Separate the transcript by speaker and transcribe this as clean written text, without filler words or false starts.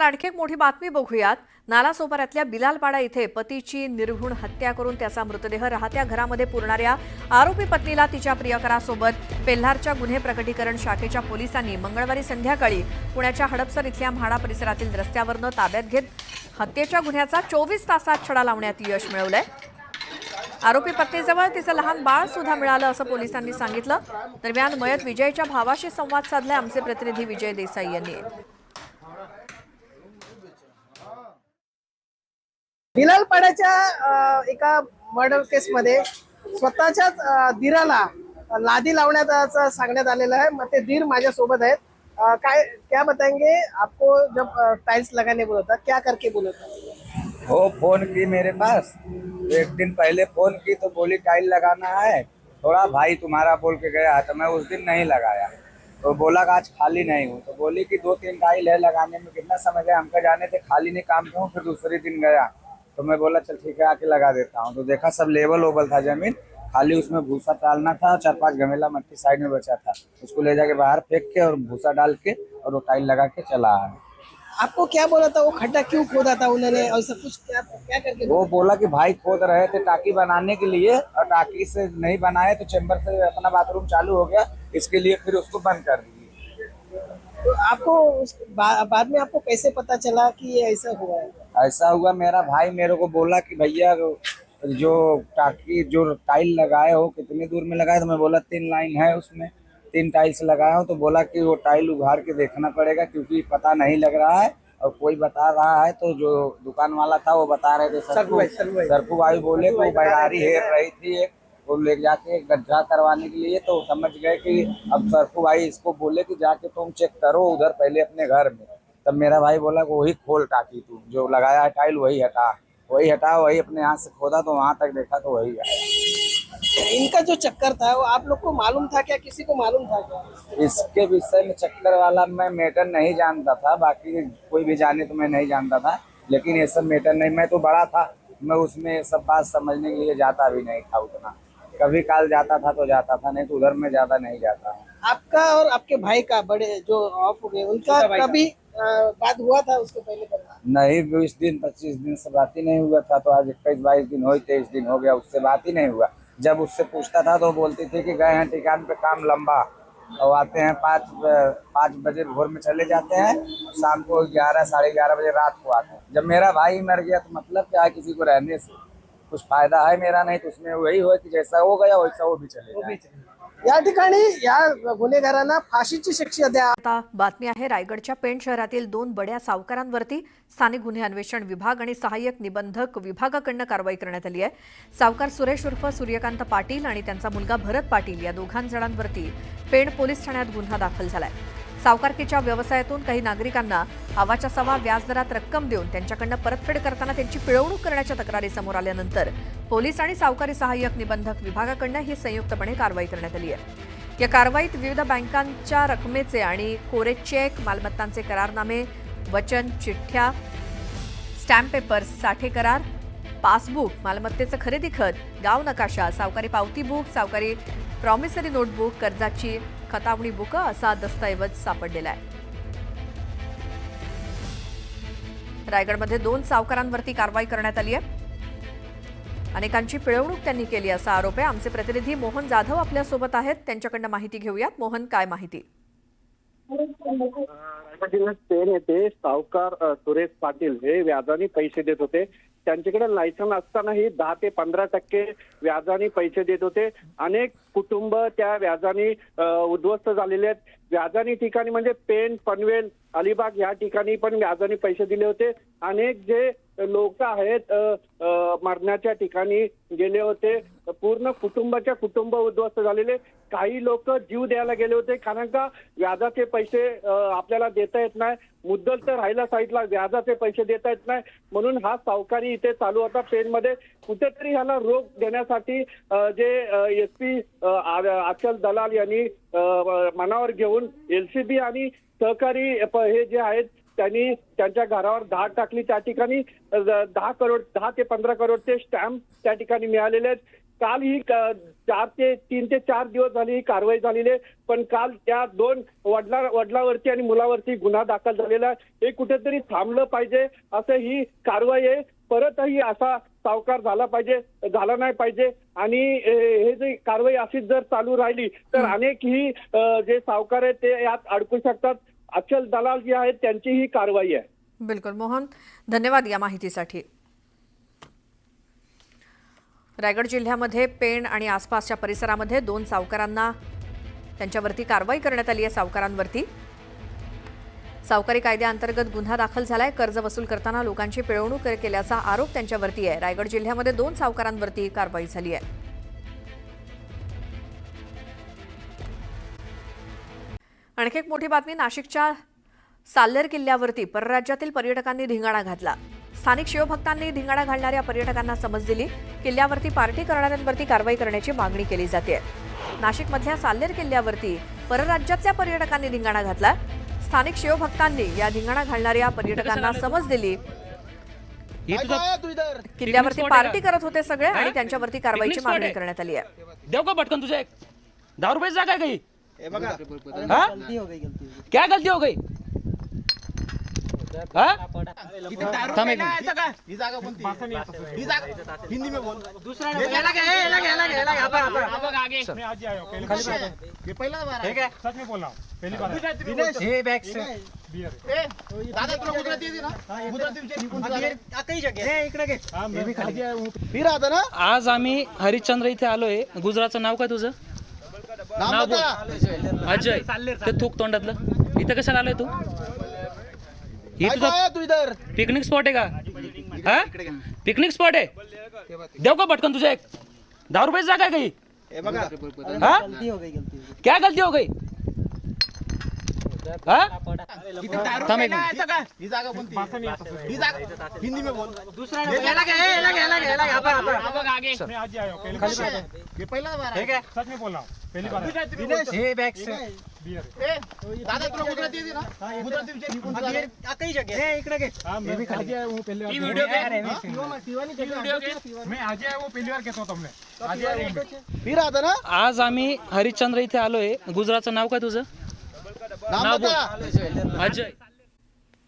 Speaker 1: आणखी एक मोठी बातमी बघूयात। नालासोपाऱ्यातल्या बिलालपाडा इथे पतीची निर्घृण हत्या करून त्याचा मृतदेह राहत्या घरामध्ये पुरणाऱ्या आरोपी पत्नीला तिच्या प्रियकरासोबत पेल्हारच्या गुन्हे प्रकटीकरण शाखेच्या पोलिसांनी मंगळवारी संध्याकाळी पुण्याच्या हडपसर इथल्या म्हाडा परिसरातील रस्त्यावरनं ताब्यात घेत हत्येच्या गुन्ह्याचा 24 तासात छडा लावण्यात यश मिळवलंय। आरोपी पत्नीजवळ तिचं लहान बाळ सुद्धा मिळालं असं पोलिसांनी सांगितलं। दरम्यान मयत विजयच्या भावाशी संवाद साधलाय आमचे प्रतिनिधी विजय देसाई यांनी।
Speaker 2: बिलालपाड्याच्या एका मर्डर केसमध्ये स्वतःच्याच धीराला लादी लावण्याचं सांगण्यात आलेलं है। मग ते धीर माझ्यासोबत आहेत। क्या बताएंगे आपको जब टाइल्स लगाने बोला था क्या करके बोला था?
Speaker 3: वो फोन की मेरे पास, एक दिन पहले फोन की तो बोली टाइल लगाना है, थोड़ा भाई तुम्हारा बोल के गया तो मैं उस दिन नहीं लगाया। तो बोला कि आज खाली नहीं हूँ, तो बोली कि 2-3 टाइल है लगाने में कितना समय है, हमको जाने थे खाली नहीं काम क्यों। फिर दूसरे दिन गया तो मैं बोला चल ठीक है आके लगा देता हूँ। तो देखा सब लेवल ओवल था जमीन, खाली उसमें भूसा डालना था, 4-5 गमेला मट्टी साइड में बचा था, उसको ले जाके बाहर फेंक के और भूसा डाल के और वो टाइल लगा के चला आया।
Speaker 2: आपको क्या बोला था? वो खड्डा क्यों खोदा था उन्होंने? ऐसा कुछ क्या करके
Speaker 3: वो बोला कि भाई खोद रहे थे टाकी बनाने के लिए, और टाकी से नहीं बनाए तो चेंबर से अपना बाथरूम चालू हो गया, इसके लिए फिर उसको बंद कर दिए।
Speaker 2: तो आपको बाद में आपको कैसे पता चला कि ये ऐसा हुआ है?
Speaker 3: ऐसा हुआ, मेरा भाई मेरे को बोला कि भैया जो टाकी जो टाइल लगाए हो कितनी दूर में लगाए, तो मैं बोला 3 लाइन है उसमें 3 टाइल्स लगाया हूँ। तो बोला कि वो टाइल उघाड़ के देखना पड़ेगा क्योंकि पता नहीं लग रहा है, और कोई बता रहा है तो जो दुकान वाला था वो बता रहे थे सरफू भाई बोले कि वो बैरारी हेर रही थी एक, वो ले जाके गड्ढा करवाने के लिए। तो समझ गए कि अब सरफू भाई इसको बोले कि जाके तुम चेक करो उधर पहले अपने घर में। तब मेरा भाई बोला कि वही खोल टाकी, तू जो लगाया है टाइल वही हटा, वही अपने यहाँ से खोदा तो वहां तक देखा तो वही आया।
Speaker 2: इनका जो चक्कर था वो आप लोग को मालूम था क्या? किसी को मालूम था क्या
Speaker 3: इसके विषय में? चक्कर वाला मैं मैटर नहीं जानता था, बाकी कोई भी जाने तो मैं नहीं जानता था, लेकिन ये सब मैटर नहीं, मैं तो बड़ा था, मैं उसमें सब बात समझने के लिए जाता भी नहीं था उतना। कभी काल जाता था तो जाता था, नहीं तो उधर में ज्यादा नहीं जाता।
Speaker 2: आपका और आपके भाई का बड़े जो ऑफ हो गए उनका कभी बात हुआ था उसके पहले करना?
Speaker 3: नहीं, 20 दिन 25 दिन से बात ही नहीं हुआ था, तो आज 21-22 दिन हो 23 दिन हो गया, उससे बात ही नहीं हुआ। जब उससे पूछता था तो बोलती थी कि गए हैं ठिकान पे काम लंबा, और आते हैं 5 बजे भोर में चले जाते हैं, शाम को 11 साढ़े 11 बजे रात को आते हैं। जब मेरा भाई मर गया तो मतलब क्या है, किसी को रहने से कुछ फायदा है मेरा? नहीं, तो उसमें वही हो कि जैसा हो गया वैसा वो भी चले जाए।
Speaker 2: या ठिकाणी या गुन्हेगारांना फाशीची शिक्षा द्या।
Speaker 1: आता बातमी आहे रायगडच्या पेण शहरातील 2 बड्या सावकारांवरती स्थानिक गुन्हे अन्वेषण विभाग आणि सहाय्यक निबंधक विभागाकडून कारवाई करण्यात आली आहे। सावकार सुरेश उर्फ सूर्यकांत पाटील आणि त्यांचा मुलगा भरत पाटील या दोघां जणांवरती पेण पोलीस ठाण्यात गुन्हा दाखल झालाय। सावकारकीच्या व्यवसायातून काही नागरिकांना आवाच्या सवा व्याजदरात रक्कम देऊन त्यांच्याकडून परतफेड करताना त्यांची पिळवणूक करण्याच्या तक्रारी समोर आल्यानंतर पोलीस आणि सावकारी सहाय्यक निबंधक विभागाकडून ही संयुक्तपणे कारवाई करण्यात आली आहे। या कारवाईत विविध बँकांच्या रकमेचे आणि कोरे चेक, मालमत्तांचे करारनामे, वचन, चिठ्ठ्या, स्टॅम्प पेपर, साठे करार, पासबुक, मालमत्तेचं खरेदी खत, गाव नकाशा, सावकारी पावती बुक, सावकारी प्रॉमिसरी नोटबुक, कर्जाची खतावणी बुक असा दस्तऐवज सापडलेला आहे। रायगडमध्ये 2 सावकारांवरती कारवाई करण्यात आली आहे। अनेकांची पिळवणूक त्यांनी केली असा आरोप आहे। आमचे प्रतिनिधी मोहन जाधव आपल्या सोबत आहेत, त्यांच्याकडून माहिती घेऊयात। मोहन, काय माहिती?
Speaker 4: रायगड जिल्ह्यात पेण येथे सावकार सुरेश पाटील हे व्याजाने पैसे देत होते। त्यांच्याकडे लायसन असतानाही 10 ते 15% व्याजाने पैसे देत होते। अनेक कुटुंब त्या व्याजाने उद्ध्वस्त झालेले आहेत। व्याजाने ठिकाणी म्हणजे पेण, पनवेल, अलिबाग या ठिकाणी पण व्याजाने पैसे दिले होते। अनेक जे लोक आहेत मरणाच्या ठिकाणी गेले होते, पूर्ण कुटुंब उद्ध्वस्त झालेले। काही लोक जीव द्यायला गेले होते, कारण का व्याजाचे पैसे आपल्याला देता येत नाही, मुद्दल तर राहिला साईडला, व्याजाचे पैसे देता येत नाही, म्हणून हा सावकारी इथे चालू होता पेणमध्ये। कुठेतरी ह्याला रोख देण्यासाठी जे SP अचल दलाल यांनी मनावर घेऊन LCB आणि सहकारी हे जे आहेत त्यांनी त्यांच्या घरावर धाड टाकली। त्या ठिकाणी 10 ते 15 करोडचे स्टॅम्प त्या ठिकाणी मिळालेले आहेत। काल ही 3 ते 4 दिवस झाली ही कारवाई झालेली आहे, पण काल त्या 2 वडिलावरती आणि मुलावरती गुन्हा दाखल झालेला आहे. हे कुठेतरी थांबलं पाहिजे असं ही कारवाई आहे. परतही असा सावकार झाला नाही पाहिजे आणि हे जे कारवाई अशीच जर चालू राहिली तर अनेक ही जे सावकार आहेत ते यात अडकू शकतात. अचल दलाल जे आहेत त्यांची ही कारवाई आहे.
Speaker 1: बिलकुल मोहन, धन्यवाद या माहितीसाठी. रायगड जिल्ह्यामध्ये पेण आणि आसपासच्या परिसरामध्ये 2 सावकारांना त्यांच्यावरती कारवाई करण्यात आली आहे. सावकारांवरती सावकारी कायद्याअंतर्गत गुन्हा दाखल झालाय. कर्ज वसूल करताना लोकांची पिळवणूक केल्याचा आरोप त्यांच्यावरती आहे. रायगड जिल्ह्यामध्ये 2 सावकारांवरती कारवाई झाली आहे. आणखी एक मोठी बातमी, नाशिकच्या साल्हेर किल्ल्यावरती परराज्यातील पर्यटकांनी धिंगाणा घातला. स्थानिक शिवभक्तांनी धिंगाणा घालणाऱ्या पर्यटकांना समज दिली. किल्ल्यावरती पार्टी करणाऱ्यांवरती कारवाई करण्याची मागणी केली जाते. नाशिकमधल्या साल्हेर किल्ल्यावरती परराज्यातल्या पर्यटकांनी धिंगाणा घातला. स्थानिक शिवभक्तांनी या धिंगाणा घालणाऱ्या पर्यटकांना समज दिली. किल्ल्यावरती पार्टी करत होते सगळे आणि त्यांच्यावरती कारवाईची मागणी करण्यात आली आहे.
Speaker 5: देव का भटकन तुझे 10 रुपये जागा है कहीं? क्या गलती हो गई?
Speaker 6: हिंदी में बोल दूसरा पहिला बार है. सच में बोल रहा हूँ, पहली बार दादा तुला गुजराती येते ना? गुजराती फिर आता ना.
Speaker 5: आज आम्ही हरिश्चंद्र इथे आलोय. गुजरातचं नाव काय तुझं? नाव बोल. अजय. ते थूक तोंडातलं. इथं कशाला आलोय तू? ही तुझा
Speaker 6: तू इधर
Speaker 5: पिकनिक स्पॉट आहे का? हा, पिकनिक स्पॉट आहे. देव का भटकन तुझे 10 रुपये जागा है कहीं? हाँ? क्या गलती हो गई? थांब एक मिनिट.
Speaker 6: ही जागा कोणती? ही जागा हिंदी में बोल दूसरा पहिला बार है. सच में बोल रहा हूँ, पहली बार दादा तुला गुजराती येते ना? फिर आता ना.
Speaker 5: आज आम्ही हरिश्चंद्र इथे आलोय. गुजरातचं नाव काय तुझं? नाव बोल. अजय.